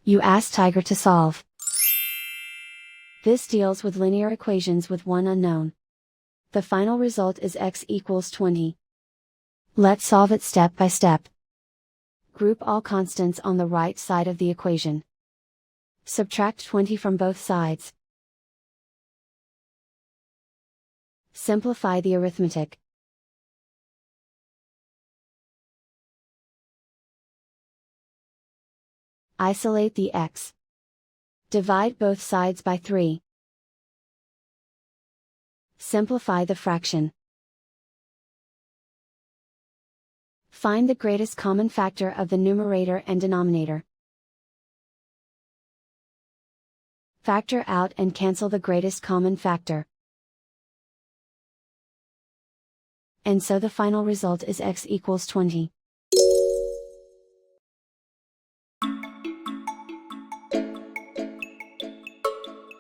You ask Tiger to solve. This deals with linear equations with one unknown. The final result is x equals 20. Let's solve it step by step. Group all constants on the right side of the equation. Subtract 20 from both sides. Simplify the arithmetic. Isolate the x. Divide both sides by 3. Simplify the fraction. Find the greatest common factor of the numerator and denominator. Factor out and cancel the greatest common factor. And so the final result is x equals 20.